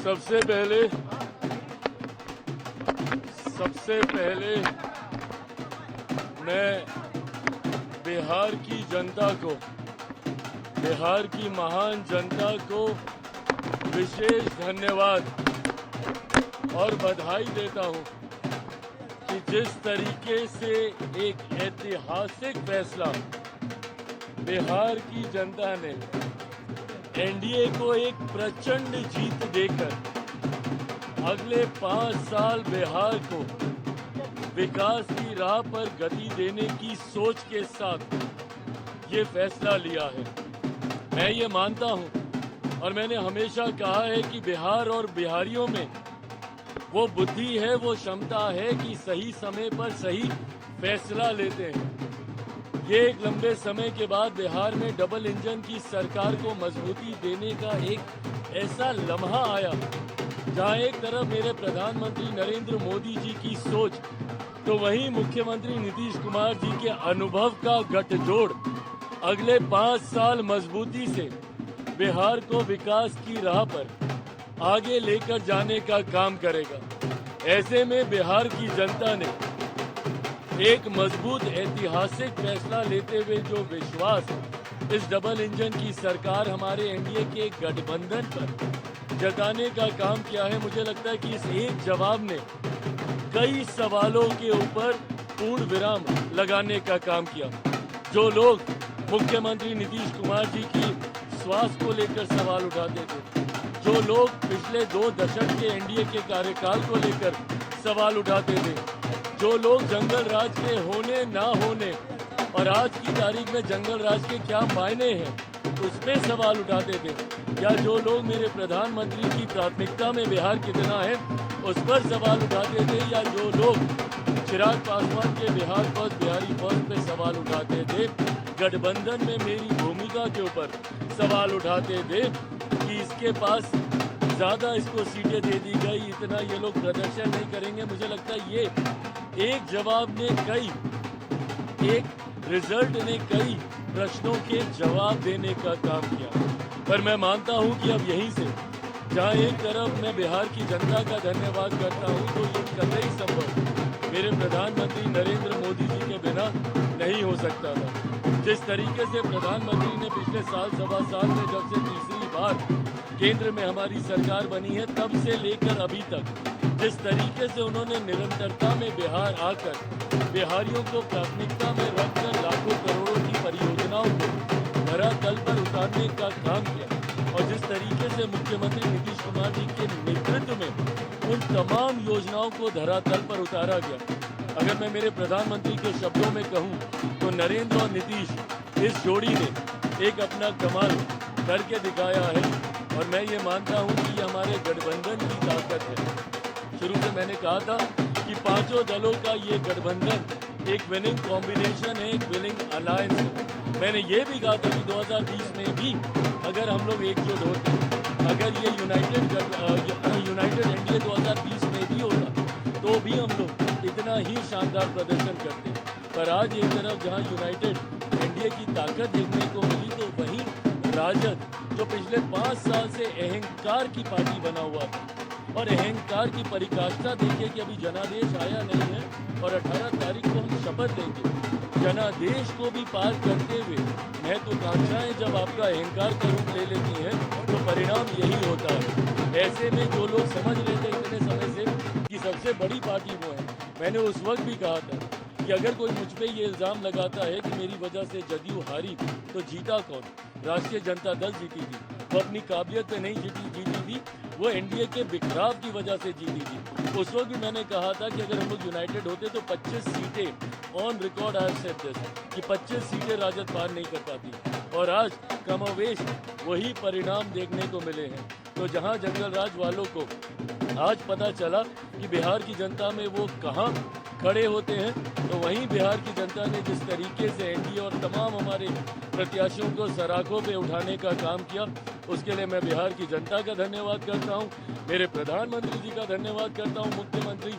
सबसे पहले मैं बिहार की जनता को, बिहार की महान जनता को विशेष धन्यवाद और बधाई देता हूं कि जिस तरीके से एक ऐतिहासिक फैसला बिहार की जनता ने एनडीए को एक प्रचंड जीत देकर अगले 5 साल बिहार को विकास की राह पर गति देने की सोच के साथ ये फैसला लिया है। मैं ये मानता हूं और मैंने हमेशा कहा है कि बिहार और बिहारियों में वो बुद्धि है, वो क्षमता है कि सही समय पर सही फैसला लेते हैं। ये एक लंबे समय के बाद बिहार में डबल इंजन की सरकार को मजबूती देने का एक ऐसा लम्हा आया जहां एक तरफ मेरे प्रधानमंत्री नरेंद्र मोदी जी की सोच तो वहीं मुख्यमंत्री नीतीश कुमार जी के अनुभव का गठजोड़ अगले 5 साल मजबूती से बिहार को विकास की राह पर आगे लेकर जाने का काम करेगा। ऐसे में बिहार की जनता ने एक मजबूत ऐतिहासिक फैसला लेते हुए जो विश्वास इस डबल इंजन की सरकार हमारे एनडीए के गठबंधन पर जताने का काम किया है, मुझे लगता है कि इस एक जवाब ने कई सवालों के ऊपर पूर्ण विराम लगाने का काम किया। जो लोग मुख्यमंत्री नीतीश कुमार जी की स्वास्थ्य को लेकर सवाल उठाते थे, जो लोग पिछले 2 दशक के एनडीए के कार्यकाल को लेकर सवाल उठाते थे, जो लोग जंगल राज के होने ना होने और आज की तारीख में जंगल राज के क्या मायने हैं उस पर सवाल उठाते थे, या जो लोग मेरे प्रधानमंत्री की प्राथमिकता में बिहार कितना है उस पर सवाल उठाते थे, या जो लोग चिराग पासवान के बिहार फर्स्ट बिहारी फर्स्ट पे सवाल उठाते थे, गठबंधन में मेरी भूमिका के ऊपर सवाल उठाते थे कि इसके पास ज़्यादा इसको सीटें दे दी गई, इतना ये लोग प्रदर्शन नहीं करेंगे। मुझे लगता है ये एक जवाब ने एक रिजल्ट ने कई प्रश्नों के जवाब देने का काम किया। पर मैं मानता हूं कि अब यहीं से जहां एक तरफ मैं बिहार की जनता का धन्यवाद करता हूं, तो ये कतई संभव मेरे प्रधानमंत्री नरेंद्र मोदी जी के बिना नहीं हो सकता था। जिस तरीके से प्रधानमंत्री ने पिछले सवा साल में जब से तीसरी बार केंद्र में हमारी सरकार बनी है तब से लेकर अभी तक जिस तरीके से उन्होंने निरंतरता में बिहार आकर बिहारियों को प्राथमिकता में रखकर लाखों करोड़ों की परियोजनाओं को धरातल पर उतारने का काम किया, और जिस तरीके से मुख्यमंत्री नीतीश कुमार जी के नेतृत्व में उन तमाम योजनाओं को धरातल पर उतारा गया। अगर मैं मेरे प्रधानमंत्री के शब्दों में कहूं तो नरेंद्र और नीतीश इस जोड़ी ने एक अपना कमाल करके दिखाया है, और मैं ये मानता हूं कि ये हमारे गठबंधन की ताकत है। शुरू से मैंने कहा था कि 5 दलों का ये गठबंधन एक विनिंग कॉम्बिनेशन है, एक विनिंग अलायंस है। मैंने ये भी कहा था कि 2020 में भी अगर हम लोग एकजुट होते, अगर ये यूनाइटेड एनडीए 2020 में भी होता तो भी हम लोग इतना ही शानदार प्रदर्शन करते। पर आज एक तरफ जहां यूनाइटेड एनडीए की ताकत देखने को मिली, तो वहीं राजद जो पिछले 5 साल से अहंकार की पार्टी बना हुआ था, और अहंकार की परिकाष्ठा देखिए कि अभी जनादेश आया नहीं है और 18 तारीख को हम शपथ लेंगे। जनादेश को भी पार करते हुए महत्वाकांक्षाएं जब आपका अहंकार का रूप ले लेती हैं तो परिणाम यही होता है। ऐसे में जो लोग समझ लेते इतने समय से कि सबसे बड़ी पार्टी वो है, मैंने उस वक्त भी कहा था कि अगर कोई मुझ पे ये इल्ज़ाम लगाता है कि मेरी वजह से जदयू हारी तो जीता कौन? राष्ट्रीय जनता दल जीती थी। वो अपनी काबिलियत पे नहीं जीती थी, वो एनडीए के बिखराव की वजह से जीती थी। उस वक्त भी मैंने कहा था कि अगर हम लोग यूनाइटेड होते तो 25 सीटें on record I said this कि 25 सीटें राजद पार नहीं कर पाती, और आज कमोवेश वही परिणाम देखने को मिले हैं। तो जहां जंगल राज वालों को आज पता चला कि बिहार की जनता में वो कहां खड़े होते हैं, तो वहीं बिहार की जनता ने जिस तरीके से एनडीए और तमाम हमारे प्रत्याशियों को सराखों पे उठाने का काम किया, उसके लिए मैं बिहार की जनता का धन्यवाद करता हूं, मेरे प्रधानमंत्री जी का धन्यवाद करता हूं, मुख्यमंत्री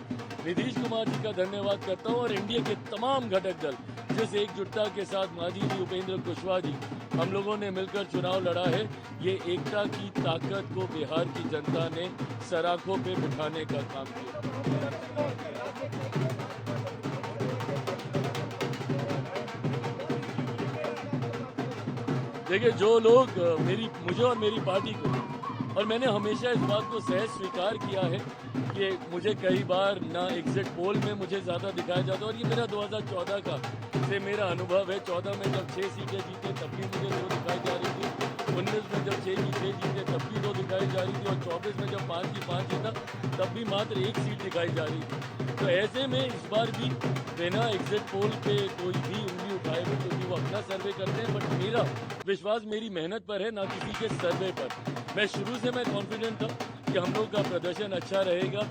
नीतीश कुमार जी का धन्यवाद करता हूं, और एनडीए के तमाम घटक दल जिस एकजुटता के साथ मांझी जी, उपेंद्र कुशवाहा जी, हम लोगों ने मिलकर चुनाव लड़ा है, ये एकता की ताकत को बिहार की जनता ने सराखों पे बिठाने का काम किया। देखिए, जो लोग मुझे और मेरी पार्टी को, और मैंने हमेशा इस बात को सहज स्वीकार किया है कि मुझे कई बार ना एग्जिट पोल में मुझे ज़्यादा दिखाया जाता, और ये मेरा 2014 का से मेरा अनुभव है। 14 में जब 6 सीटें जीते तब भी मुझे 2 दिखाई जा रही थी, 19 में जब 6 की 6 जीते तब भी 2 दिखाई जा रही थी, और 24 में जब 5 की 5 जीता तब भी मात्र 1 सीट दिखाई जा रही थी। तो ऐसे में इस बार भी बिना एग्जिट पोल पे कोई भी उंगली उठाए हुए, क्योंकि वो अपना सर्वे करते हैं, बट मेरा विश्वास मेरी मेहनत पर है, ना किसी के सर्वे पर। मैं शुरू से कॉन्फिडेंट था कि हम लोग का प्रदर्शन अच्छा रहेगा।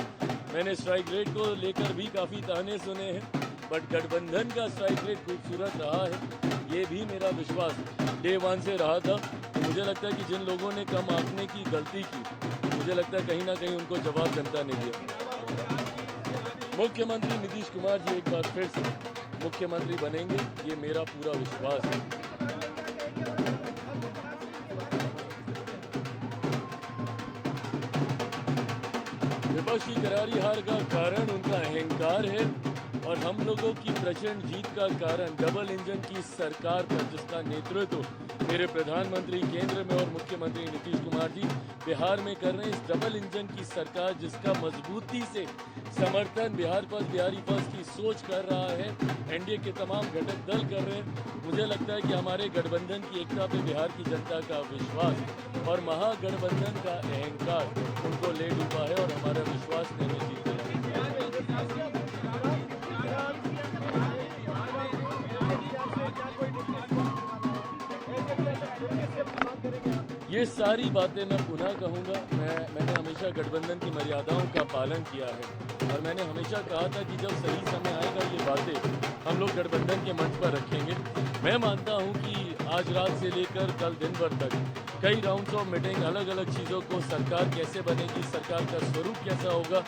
मैंने स्ट्राइक रेट को लेकर भी काफ़ी ताने सुने हैं, बट गठबंधन का स्ट्राइक रेट खूबसूरत रहा है, ये भी मेरा विश्वास डे 1 से रहा था। तो मुझे लगता है कि जिन लोगों ने कम आंकने की गलती की, मुझे लगता है कहीं ना कहीं उनको जवाब जनता ने दिया। मुख्यमंत्री नीतीश कुमार जी एक बार फिर से मुख्यमंत्री बनेंगे, ये मेरा पूरा विश्वास है। विपक्ष की करारी हार का कारण उनका अहंकार है, और हम लोगों की प्रचंड जीत का कारण डबल इंजन की सरकार पर, जिसका नेतृत्व मेरे प्रधानमंत्री केंद्र में और मुख्यमंत्री नीतीश कुमार जी बिहार में कर रहे हैं। इस डबल इंजन की सरकार जिसका मजबूती से समर्थन बिहार फर्स्ट, बिहारी फर्स्ट की सोच कर रहा है, एनडीए के तमाम घटक दल कर रहे हैं। मुझे लगता है कि हमारे गठबंधन की एकता पे बिहार की जनता का विश्वास और महागठबंधन का अहंकार उनको ले डूबा है, और हमारा विश्वास ने हमें जीत लिया। ये सारी बातें मैं पुनः कहूँगा। मैंने हमेशा गठबंधन की मर्यादाओं का पालन किया है, और मैंने हमेशा कहा था कि जब सही समय आएगा ये बातें हम लोग गठबंधन के मंच पर रखेंगे। मैं मानता हूँ कि आज रात से लेकर कल दिन भर तक कई राउंड्स ऑफ मीटिंग, अलग अलग चीज़ों को, सरकार कैसे बनेगी, सरकार का स्वरूप कैसा होगा,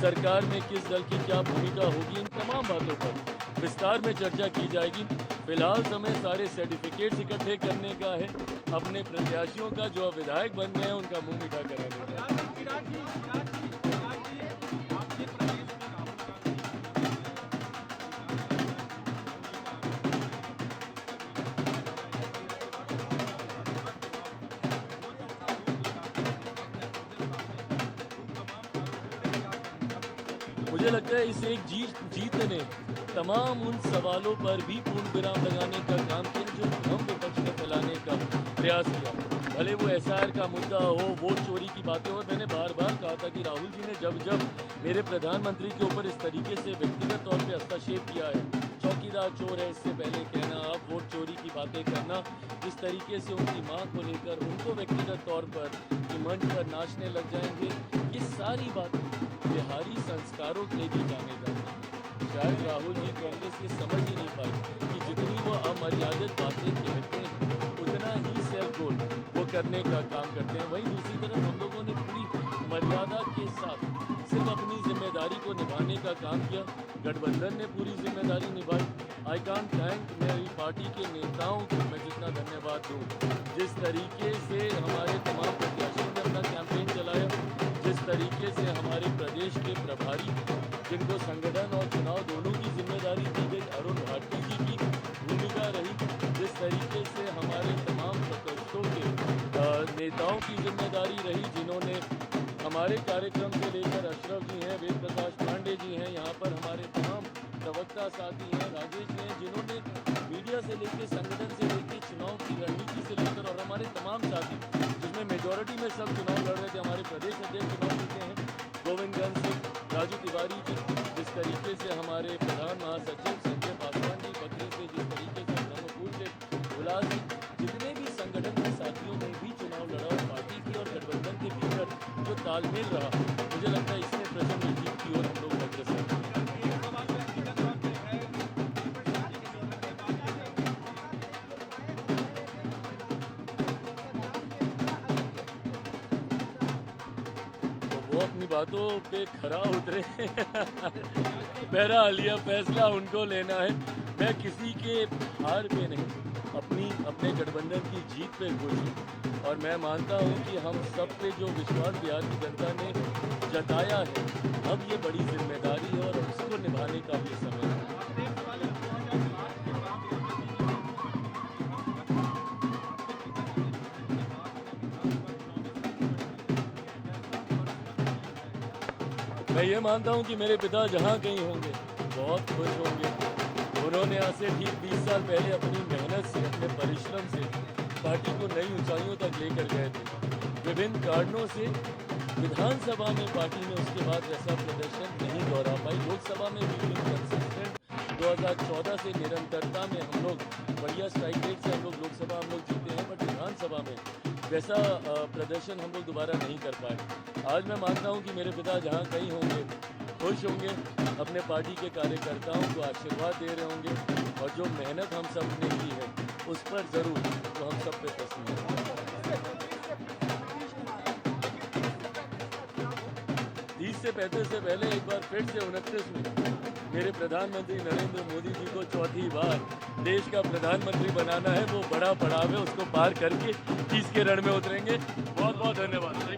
सरकार में किस दल की क्या भूमिका होगी, इन तमाम बातों पर विस्तार में चर्चा की जाएगी। फिलहाल समय सारे सर्टिफिकेट्स इकट्ठे करने का है, अपने प्रत्याशियों का जो विधायक बन गए हैं उनका मुंह मीठा कराने का। मुझे लगता है इस एक जीत ने तमाम उन सवालों पर भी पूर्ण विराम लगाने का काम किया जो हम विपक्ष ने फैलाने का प्रयास किया। भले वो एसआईआर का मुद्दा हो, वोट चोरी की बातें हो। मैंने बार बार कहा था कि राहुल जी ने जब मेरे प्रधानमंत्री के ऊपर इस तरीके से व्यक्तिगत तौर पे हस्तक्षेप किया है, चौकीदार चोर है इससे पहले कहना, अब वोट चोरी की बातें करना, इस तरीके से उनकी मां को लेकर उनको व्यक्तिगत तौर पर कि मंच पर नाचने लग जाएंगे, ये सारी बातें बिहारी संस्कारों के लिए जाने जाते हैं। शायद राहुल जी कांग्रेस ये समझ ही नहीं पाए कि जितनी वो अमर्यादित बातें कहते हैं उतना ही सेल्फ गोल वो करने का काम करते हैं। वहीं दूसरी तरफ हम लोगों ने पूरी मर्यादा के साथ सिर्फ अपनी जिम्मेदारी को निभाने का काम किया। गठबंधन ने पूरी जिम्मेदारी निभाई। आई कांट थैंक मेरी पार्टी के नेताओं को मैं जितना धन्यवाद दूँ, जिस तरीके से हमारे तमाम प्रत्याशियों ने अपना कैंपेन चलाया, जिस तरीके से हमारे प्रदेश के प्रभारी जिनको संगठन और चुनाव दोनों की जिम्मेदारी दी गई, अरुण भारती जी की भूमिका रही, जिस तरीके से हमारे तमाम प्रकोष्ठों के नेताओं की जिम्मेदारी रही, जिन्होंने हमारे कार्यक्रम से लेकर अशरफ जी हैं, वेद प्रकाश पांडे जी हैं, यहाँ पर हमारे तमाम प्रवक्ता साथी हैं, राजेश जी हैं, जिन्होंने मीडिया से लेकर, संगठन से लेकर, चुनाव की रणनीति से लेकर, और हमारे तमाम साथी जिसमें मेजोरिटी में सब चुनाव लड़ रहे थे, हमारे प्रदेश अध्यक्ष चुनाव जीते हैं गोविंदगंज से, राजू तिवारी जी, जिस तरीके से हमारे प्रधान महासचिव संजय पासवान जी बकरी से, जिस तरीके से ब्रह्मपुर से गुलाल जी, जितने भी संगठन के साथियों ने भी चुनाव लड़ा, और पार्टी की और गठबंधन के भीतर जो तालमेल रहा, मुझे लगता है इसने प्रचंड जीत की ओर हम लोग अग्रसर हैं। वो अपनी बातों पे खरा उतरे बहरहाल यह फैसला उनको लेना है। मैं किसी के हार पे नहीं, अपने गठबंधन की जीत पे खुश हूँ और मैं मानता हूँ कि हम सब पे जो विश्वास बिहार की जनता ने जताया है, अब ये बड़ी जिम्मेदारी है और उसको निभाने का भी समय है। मैं ये मानता हूँ कि मेरे पिता जहाँ कहीं होंगे बहुत खुश होंगे। उन्होंने आज से ठीक 20 साल पहले अपनी मेहनत से, अपने परिश्रम से पार्टी को नई ऊंचाइयों तक लेकर गए थे। विभिन्न कारणों से विधानसभा में पार्टी ने उसके बाद वैसा प्रदर्शन नहीं दोहरा पाई। लोकसभा में भी कंसिस्टेंट 2014 से निरंतरता में हम लोग बढ़िया स्ट्राइक रेट से हम लोग जीते हैं, बट विधानसभा में वैसा प्रदर्शन हम लोग दोबारा नहीं कर पाए। आज मैं मानता हूं कि मेरे पिता जहां कहीं होंगे खुश होंगे, अपने पार्टी के कार्यकर्ताओं को आशीर्वाद दे रहे होंगे और जो मेहनत हम सब ने की है उस पर ज़रूर तो हम सब पे प्रसन्न हैं। 30 से 35 से पहले एक बार फिर से 29 में मेरे प्रधानमंत्री नरेंद्र मोदी जी को चौथी बार देश का प्रधानमंत्री बनाना है। वो बड़ा पड़ाव है, उसको पार करके 30 के रण में उतरेंगे। बहुत बहुत धन्यवाद।